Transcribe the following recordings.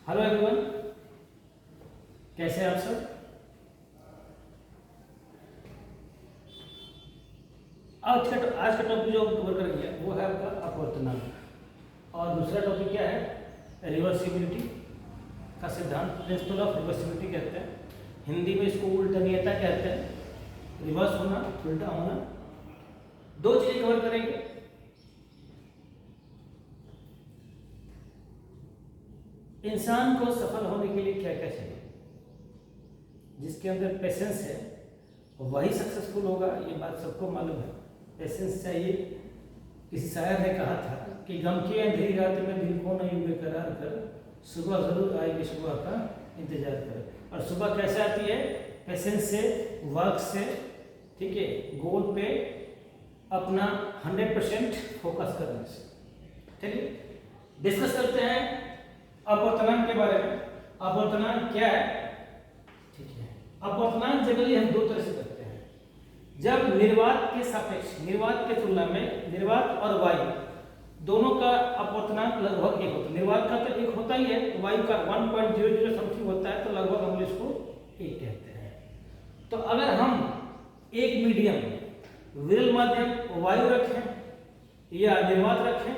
Hello everyone, कैसे हैं आप सब। आज का टॉपिक जो हम कवर करेंगे वो है आपका अपवर्तनांक और दूसरा टॉपिक क्या है, रिवर्सिबिलिटी का सिद्धांत, प्रिंसिपल ऑफ रिवर्सिबिलिटी कहते हैं। हिंदी में इसको उल्टनीयता कहते हैं, रिवर्स होना, उल्टा होना। दो चीजें कवर करेंगे। इंसान को सफल होने के लिए क्या क्या चाहिए। जिसके अंदर पेशेंस है वही सक्सेसफुल होगा, ये बात सबको मालूम है। पेशेंस चाहिए। किसी शायर ने कहा था कि गम की अंधेरी रात में दिल को नहीं बेकरार कर, सुबह जरूर आएगी, सुबह का इंतजार कर। और सुबह कैसे आती है? पेशेंस से, वर्क से, ठीक है, गोल पे अपना 100% फोकस करने से। ठीक है, डिस्कस करते हैं अपवर्तनांक के बारे में। अपवर्तनांक क्या है? ठीक है, अपवर्तनांक जनरली हम दो तरह से करते हैं। जब निर्वात के सापेक्ष, निर्वात के तुलना में, निर्वात और वायु दोनों का अपवर्तनांक लगभग एक होता है। निर्वात का तो एक होता ही है, वायु का 1.00 समथिंग होता है, तो लगभग हम इसको एक कहते हैं। तो अगर हम एक मीडियम विरल माध्यम वायु रखें या निर्वात रखें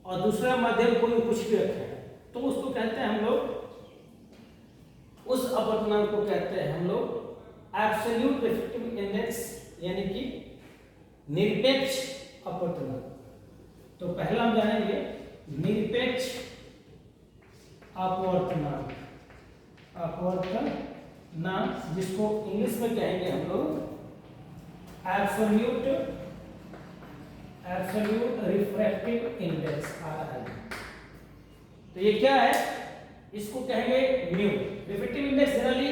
और दूसरा माध्यम कोई कुछ भी रखें, तो उसको कहते हैं हम लोग, उस अपवर्तनांक को कहते हैं हम लोग एब्सोल्यूट रिफ्रैक्टिव इंडेक्स, यानी कि निरपेक्ष अपवर्तनांक। तो पहला हम जानेंगे निरपेक्ष अपवर्तनांक। अपवर्तनांक जिसको इंग्लिश में कहेंगे हम लोग एब्सोल्यूट रिफ्रैक्टिव इंडेक्स, RRI। तो ये क्या है? इसको कहेंगे mu. Refractive index generally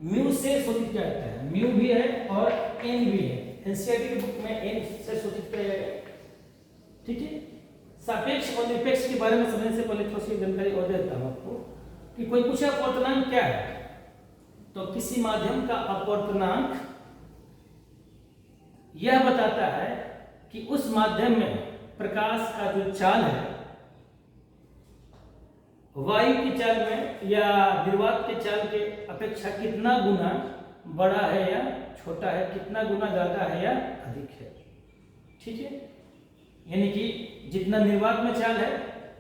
mu से सूचित किया जाता है। म्यू भी है और एन भी है। एनसीईआरटी की बुक में एन से सूचित किया जाएगा। ठीक है, सापेक्ष और निरपेक्ष के बारे में समझने से पहले थोड़ी सी जानकारी और देता हूं आपको कि कोई पूछे अपवर्तनांक क्या है, तो किसी माध्यम का अपवर्तनांक यह बताता है कि उस माध्यम में प्रकाश का जो चाल है वायु की चाल में या निर्वात के चाल के अपेक्षा कितना गुना बड़ा है या छोटा है, कितना गुना ज्यादा है या अधिक है। ठीक है, यानी कि जितना निर्वात में चाल है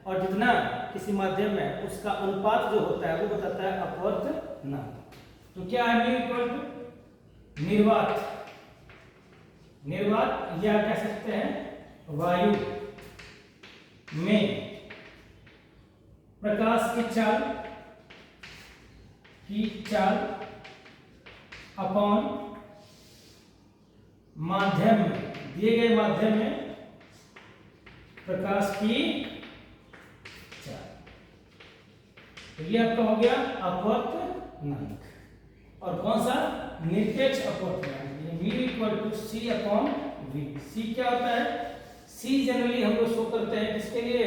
और जितना किसी माध्यम में, उसका अनुपात जो होता है वो बताता है अपवर्तनांक। तो क्या है म्यू इक्वल टू निर्वात या कह सकते हैं वायु में प्रकाश की चाल अपॉन माध्यम में, दिए गए माध्यम में प्रकाश की चाल। तो ये आपका हो गया अपवर्तनांक। और कौन सा? निरपेक्ष अपवर्तनांक। Mu equal to C upon V. C क्या होता है? सी जनरली हम लोग शो करते हैं किसके लिए?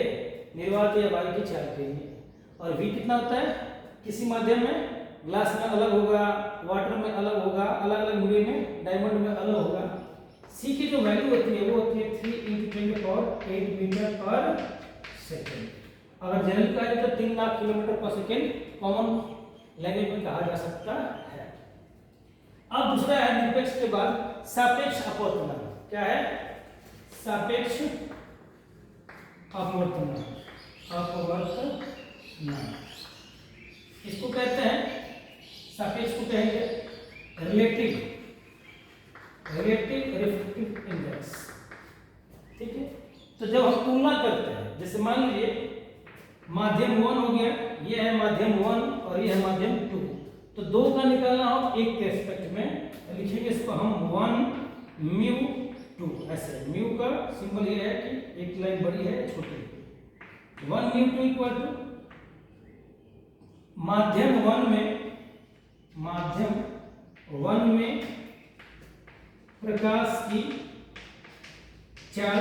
निर्वात या वायु की चाल के लिए। और v कितना होता है? किसी माध्यम में ग्लास में अलग होगा, वाटर में अलग होगा, अलग अलग मीडियम में, डायमंड में अलग होगा। c की जो वैल्यू होती है वो होती है 3 × 10⁸ मीटर पर सेकेंड। अगर जनरल कहा जाए तो 3 लाख किलोमीटर पर सेकेंड कॉमन लैंग्वेज में कहा जा सकता है। अब दूसरा है निरपेक्ष के बाद सापेक्ष अपवर्तनांक। क्या है? सापेक्ष अपवर्तनांक। इसको कहते हैं, सापेक्ष को कहेंगे रिलेटिव रिफ्रैक्टिव इंडेक्स। ठीक है, तो जब हम तुलना करते हैं, जैसे मान लीजिए माध्यम 1 हो गया, ये है माध्यम 1 और ये है माध्यम 2, तो दो का निकालना हो एक के रिस्पेक्ट में, लिखेंगे इसको हम 1 म्यू 2। ऐसे म्यू का सिंबल ये है कि एक लाइन बड़ी है, छोटी है। 1 म्यू 2 इक्वल टू माध्यम 1 में प्रकाश की चाल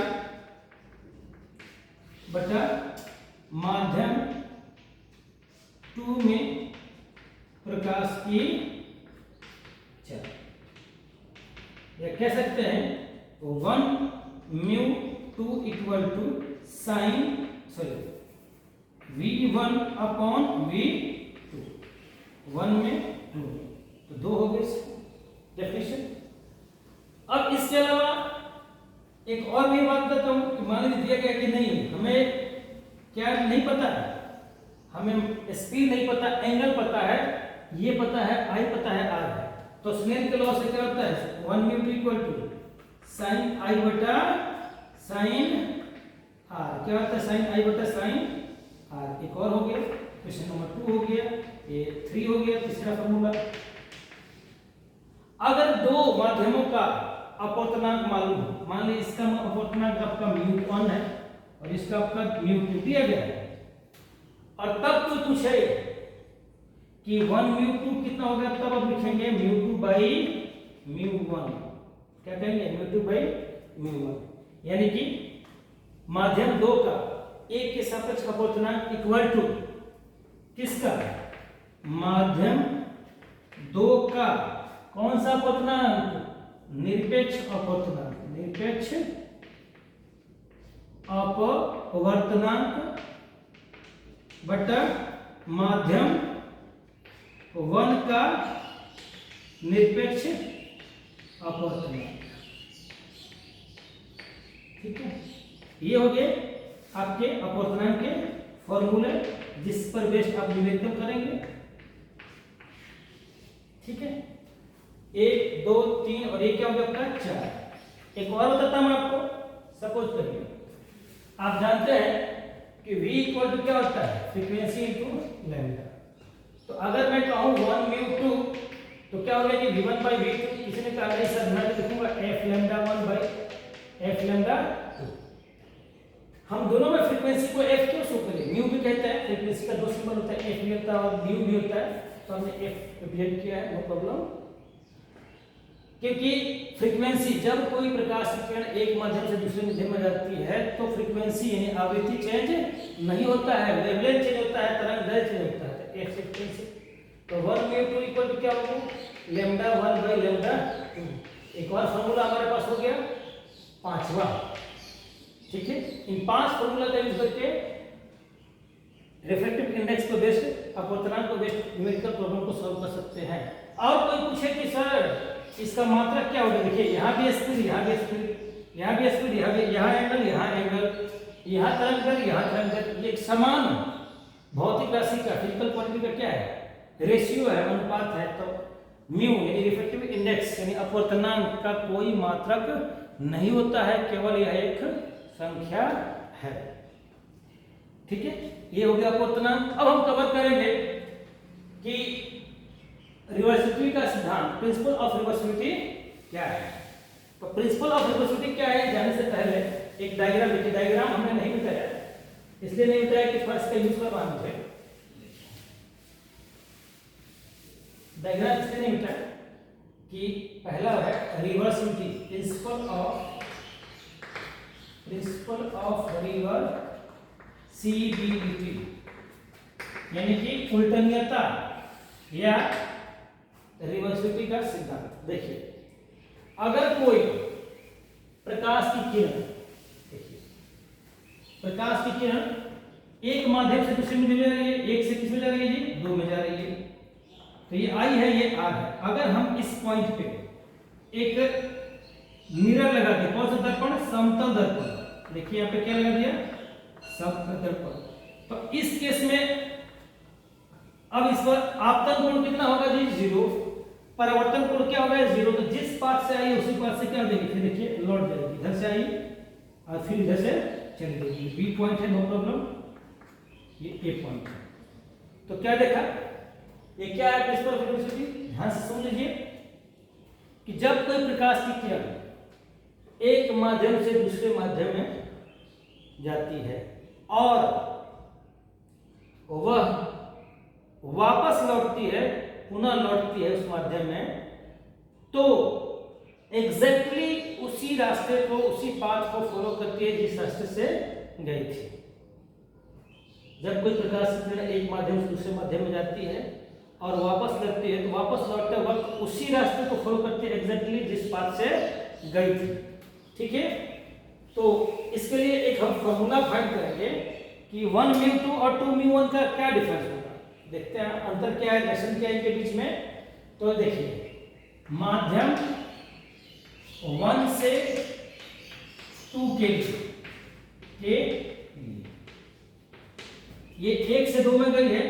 बटा माध्यम 2 में प्रकाश की चाल, या कह सकते हैं 1 mu 2 equal to sine, sorry V1 upon V2, 1 में 2, तो 2 हो गए डेफिनेशन। अब इसके अलावा एक और भी बात बताता हूं कि मान लीजिए दिया गया कि नहीं, हमें क्या नहीं पता है, हमें स्पीड नहीं पता, एंगल पता है, ये पता है, आई पता है, आर है, तो स्नेल के लॉ से क्या होता है 1 mu equal to sine I बटा साइन आर, क्या होता है साइन आई बटा साइन आर। एक और हो गया, क्वेश्चन नंबर 2 हो गया, ये 3 हो गया तीसरा फॉर्मूला। अगर दो माध्यमों का अपवर्तनांक मालूम हो, मान लीजिए इसका अपवर्तनांक आपका μ1 है और इसका आपका μ2 दिया गया है, और तब तो पूछे कि 1 μ2 कितना होगा, तब आप लिखेंगे μ2 बाई μ1, क्या कहेंगे μ2 बाई μ1, यानी कि माध्यम 2 का एक के सापेक्ष अपवर्तनांक इक्वल टू किसका, माध्यम 2 का कौन सा अपवर्तनांक, निरपेक्ष अपवर्तनांक, निरपेक्ष अपवर्तनांक बटा माध्यम 1 का निरपेक्ष अपवर्तनांक। ठीक है, ये हो गए आपके अपवर्तनांक के फॉर्मूले, जिस पर बेस्ड आप निवेदन करेंगे। ठीक है, 1 2 3 और ये क्या हो गया आपका 4। एक और बताता हूं आपको, सपोज करिए आप जानते हैं कि v इक्वल टू क्या होता है फ्रीक्वेंसी इनटू लैम्डा, तो अगर मैं कहूं 1 μ2 तो क्या हो गया कि v1 बाई v2, किसी ने कहा नहीं सर मैं लिखूंगा f lambda 1 by f lambda 2। हम दोनों में फ्रीक्वेंसी को f क्यों शो करें, म्यू भी कहता है, फ्रीक्वेंसी का 2 सिंबल होता है, f भी होता है और म्यू भी होता है, तो हमने f रिप्रेजेंट किया है, नो प्रॉब्लम। क्योंकि फ्रीक्वेंसी जब कोई प्रकाश की किरण एक माध्यम से दूसरे माध्यम में जाती है तो फ्रीक्वेंसी यानी आवृत्ति चेंज नहीं होता है, वेवलेंथ चेंज होता है, तरंग दैर्ध्य चेंज होता है, तो एक फ्रीक्वेंसी। तो 1 μ2 इक्वल टू क्या होगा लैम्डा 1 बाई लैम्डा 2। एक और फार्मूला हमारे पास हो गया 5वां। ठीक है, इन 5 फार्मूला का यूज करके रिफ्रैक्टिव इंडेक्स को बेस्ड अपवर्तनांक को बेस्ड न्यूमेरिकल प्रॉब्लम को सॉल्व कर सकते हैं। और कोई पूछे कि सर इसका मात्रक क्या होगा, देखिए यहाँ भी स्पीड, यहाँ भी स्पीड, यहाँ भी स्पीड, यहाँ भी, यहाँ एंगल, यहाँ एंगल, यहाँ तरंग, यहाँ तरंग, ये एक समान भौतिक राशि का फिजिकल क्वांटिटी का क्या है रेशियो है, अनुपात है, तो म्यू यानी रिफ्रैक्टिव इंडेक्स यानी अपवर्तनांक का कोई मात्रक नहीं होता है, केवल यह एक संख्या है। ठीक है, ये हो गया अपवर्तनांक। अब हम कवर करेंगे कि रिवर्सिविटी का सिद्धांत, प्रिंसिपल ऑफ रिवर्सिविटी क्या है। तो प्रिंसिपल ऑफ रिवर्सिविटी क्या है, जाने से पहले एक डायग्राम लिखिए। डायग्राम हमने नहीं बताया, इसलिए नहीं बताया कि फर्स्ट का यूज करवा मुझे डायग्राम, इसलिए नहीं बताया कि पहला है रिवर्सिविटी, प्रिंसिपल ऑफ रिवर्सिबिलिटी यानी कि उल्टनीयता या रिवर्सिविटी का सिद्धांत। देखिए अगर कोई प्रकाश की किरण, देखिए प्रकाश की किरण एक माध्यम से दूसरे में जा रही है, एक से किसमें जा रही है जी 2 में जा रही है, तो ये I है ये R है। अगर हम इस पॉइंट पे एक मिरर लगा के, कौन सा दर्पण, समतल दर्पण, देखिए यहाँ पे क्या लगा दिया समतल दर्पण, तो इस केस में अब इस पर आपतन कोण कितना होगा जी 0, परावर्तन कोण क्या होगा 0, तो जिस पाथ से आई उसी पाथ से क्या देगी, फिर देखिए लौट जाएगी, इधर से आई और फिर इधर से चली जाएगी। बी पॉइंट है, नो प्रॉब्लम, ये ए पॉइंट है। तो क्या देखा, ये क्या है प्रिंसिपल ऑफ रिवर्सिबिलिटी, ध्यान से सुन लीजिए कि जब कोई प्रकाश की किरण एक माध्यम से दूसरे माध्यम में जाती है और वह वापस लौटती है, पुनः लौटती है उस माध्यम में, तो एग्जैक्टली उसी रास्ते को, उसी पाथ को फॉलो करती है जिस रास्ते से गई थी। जब कोई प्रकाश की किरण एक माध्यम से दूसरे माध्यम में जाती है और वापस लौटती है, तो वापस लौटते वक्त उसी रास्ते को फॉलो करती है एग्जैक्टली जिस पाथ से गई थी। ठीक है, तो इसके लिए एक हम फॉर्मूला फाइंड करेंगे कि 1 म्यू 2 और 2 म्यू 1 का क्या डिफरेंस होगा। देखते हैं अंतर क्या है, रिलेशन क्या है इनके बीच में। तो देखिए माध्यम 1 से 2 के लिए ये 1 से 2 में गई है,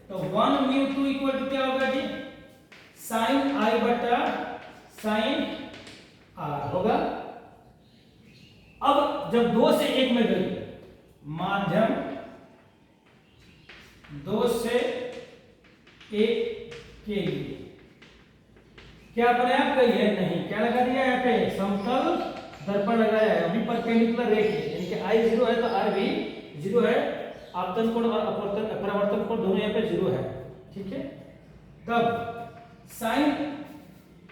तो 1 म्यू 2 इक्वल टू क्या होगा जी, साइन आई बटा साइन आर होगा। अब जब 2 से 1 में गई, माध्यम 2 से 1 के लिए क्या पर्याप्त गई है, नहीं। क्या लगा दिया यहाँ पे, समतल दर्पण लगाया है, अभी परपेंडिकुलर रेखा है, यानी कि आई 0 है तो आर भी 0 है। आपतन कोण और अपवर्तन कोण दोनों यहाँ पे 0 है, ठीक है। तब साइन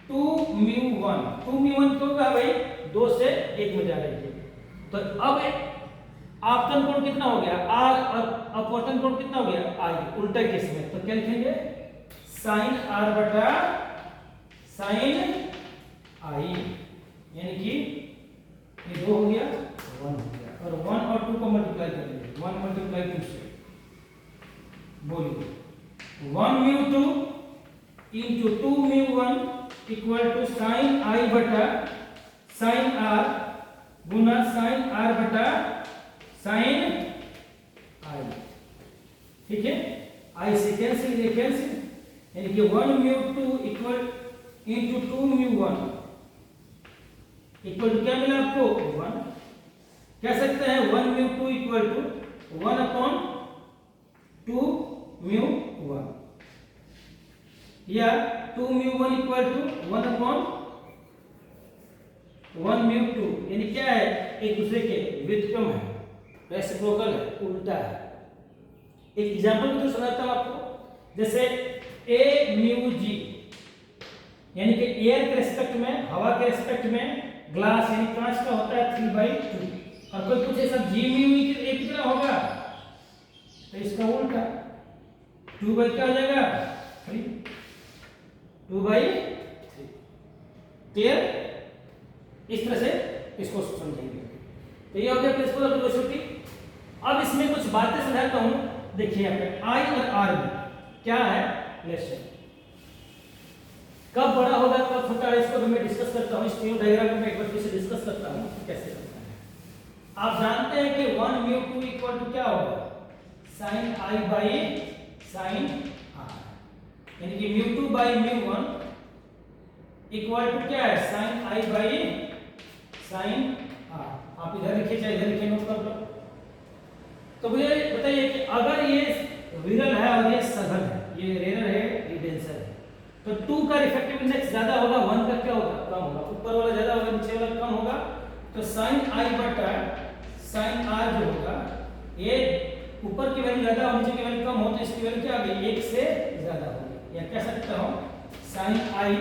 2 म्यू 1 क्यों कहा भाई, 2 से 1 में जा रही है, तो अब आपतन कोण कितना हो गया आर और अपवर्तन कोण कितना हो गया आई, उल्टा केस में। तो क्या लिखेंगे, साइन आर बटा साइन आई, यानी कि ये 2 हो गया 1 हो गया, और 1 और 2 को मल्टीप्लाई करेंगे, 1 मल्टीप्लाई 2 से, बोलिए 1 mu 2 into 2 mu 1 equal to sine I बटा साइन आर गुना साइन आर बटा साइन आई, ठीक है। आई से कैंसिल, ये कैंसिल, यानी कि 1 mu 2 equal into 2 mu 1 equal to क्या मिला आपको 1। कह सकते हैं 1 mu 2 equal to 1 upon 2 mu 1, या 2 mu 1 equal to 1 upon 1 mu 2, यानी क्या है, एक दूसरे के व्युत्क्रम है, रेसिप्रोकल है, उल्टा है। एक एग्जांपल तो सुनाता हूं आपको, जैसे a म्यू g, यानी कि एयर के रिस्पेक्ट में, हवा के रिस्पेक्ट में ग्लास यानी कांच का होता है 3/2, और कोई पूछे सब g म्यू a कितना होगा, तो इसका उल्टा 2 बाई क्या हो जाएगा 3, 2/3। क्लियर, इस तरह से इसको समझेंगे। तो ये हो गया प्रिंसिपल ऑफ वेलोसिटी। अब इसमें कुछ बातें समझाता हूं, देखिए यहाँ पे आई और आर में क्या है रिलेशन, कब बड़ा होगा कब छोटा है, इसको भी मैं डिस्कस करता हूं, इस ट्यूब डायग्राम में एक बार फिर से डिस्कस करता हूं कैसे करना है। आप जानते हैं कि 1 म्यू 2 इक्वल टू क्या होगा, sine i by sine r, यानी कि mu 2 by mu 1 equal to क्या है, sine i by sine r. आप इधर लिखिए चाहे इधर लिखिए, नोट कर लो। तो मुझे बताइए कि अगर ये विरल है और ये सघन है, ये रेयर है ये डेंसर है, तो 2 का रिफ्रैक्टिव इंडेक्स ज्यादा होगा, 1 का क्या होगा कम होगा, ऊपर वाला ज्यादा होगा नीचे वाला कम होगा। तो साइन आई बटा साइन आर जो होगा, ये ऊपर की वैल्यू ज्यादा और नीचे की वैल्यू कम हो, तो इसकी वैल्यू क्या होगी 1 से ज्यादा होगी, या कह सकता हूं साइन आई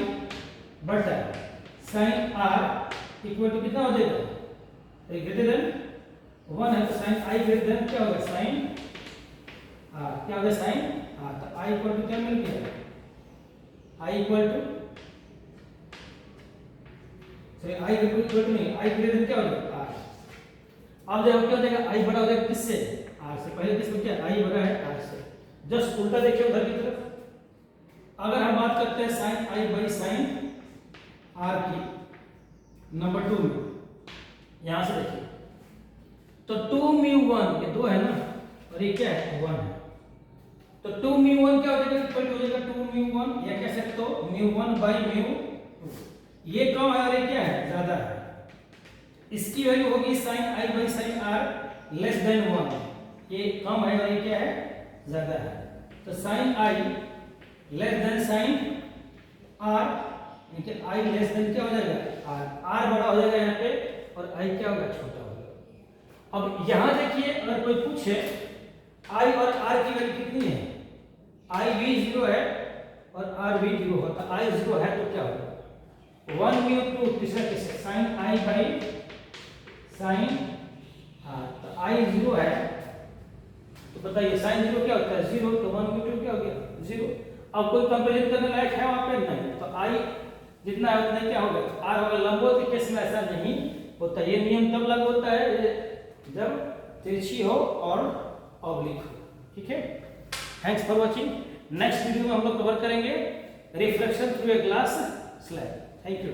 बटा साइन आर इक्वल टू कितना हो जाएगा, ग्रेटर देन 1 है, तो साइन आई ग्रेटर देन क्या होगा साइन आर, क्या होगा साइन आर। तो आई इक्वल टू क्या मिल गया, I equal to I equal to नहीं, आई ग्रेटर देन क्या हो जाएगा आर। अब जब क्या हो जाएगा, आई बड़ा हो जाएगा किससे, आर से। पहले किसमें क्या, आई बड़ा है आर से, जस्ट उल्टा देखिए उधर की तरफ। अगर हम बात करते हैं sine i by sine r की नंबर 2 में, यहां से देखिए तो 2 म्यू 1, ये 2 है ना, और ये क्या है 1 है, तो 2 म्यू 1 क्या हो जाएगा, इक्वल हो जाएगा 2 म्यू 1, या कह सकते हो म्यू 1 बाई म्यू 2। ये कम है और ये क्या है ज्यादा है, इसकी वैल्यू होगी sine i by sine r less than 1, ये कम है और ये क्या है ज्यादा है। तो sine i less than sine r, यानी आई लेस देन क्या हो जाएगा आर, आर बड़ा हो जाएगा यहाँ पे और आई क्या होगा छोटा होगा। अब यहां देखिए अगर कोई पूछे आई और आर की वैल्यू कितनी है, आई भी 0 है और आर भी 0 होता, आई 0 है तो क्या होगा 1 म्यू 2, तीसरा किससे sine i by sine r, तो आई 0 है, तो बताइए साइन 0 क्या होता है 0, तो 1 म्यू 2 क्या हो गया 0। अब कोई कंपेरिजन करने लायक है वहां पे नहीं, तो आई जितना है उतना क्या होगा आर होगा। लंबवत के केस में ऐसा नहीं होता, ये नियम तब लागू होता है जब तिरछी हो और ऑब्लिक होगा। ठीक है, thanks for watching. Next video में हम लोग कवर करेंगे reflection through a glass slab. Thank you.